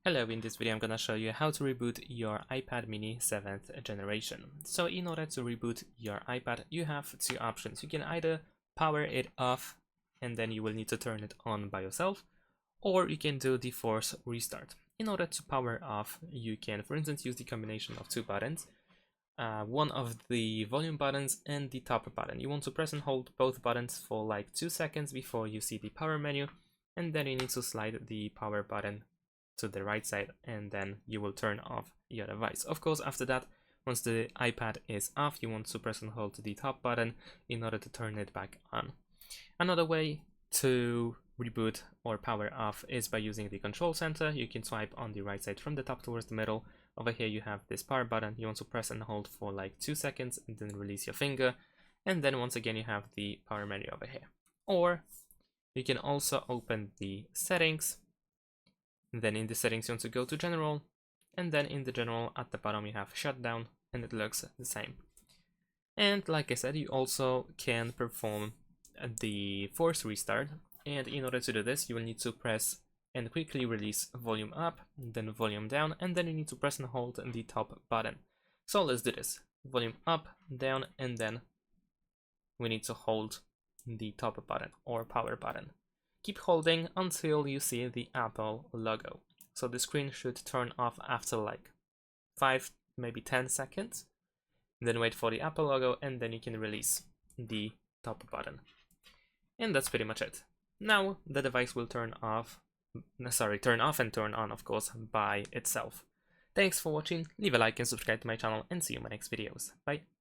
Hello, in this video I'm gonna show you how to reboot your iPad mini 7th generation. So in order to reboot your iPad, you have two options. You can either power it off and then you will need to turn it on by yourself, or you can do the force restart. In order to power off, you can, for instance, use the combination of two buttons. One of the volume buttons and the top button. You want to press and hold both buttons for like 2 seconds before you see the power menu, and then you need to slide the power button to the right side, and then you will turn off your device. Of course, after that, once the iPad is off, you want to press and hold the top button in order to turn it back on. Another way to reboot or power off is by using the control center. You can swipe on the right side from the top towards the middle. Over here you have this power button. You want to press and hold for like 2 seconds and then release your finger, and then once again you have the power menu over here. Or you can also open the settings. Then in the settings you want to go to general, and then in the general at the bottom you have shutdown, and it looks the same. And like I said, you also can perform the force restart, and in order to do this you will need to press and quickly release volume up, then volume down, and then you need to press and hold the top button. So let's do this. Volume up, down, and then we need to hold the top button or power button. Keep holding until you see the Apple logo. So the screen should turn off after like 5, maybe 10 seconds. Then wait for the Apple logo, and then you can release the top button. And that's pretty much it. Now the device will turn off and turn on, of course, by itself. Thanks for watching, leave a like and subscribe to my channel, and see you in my next videos. Bye!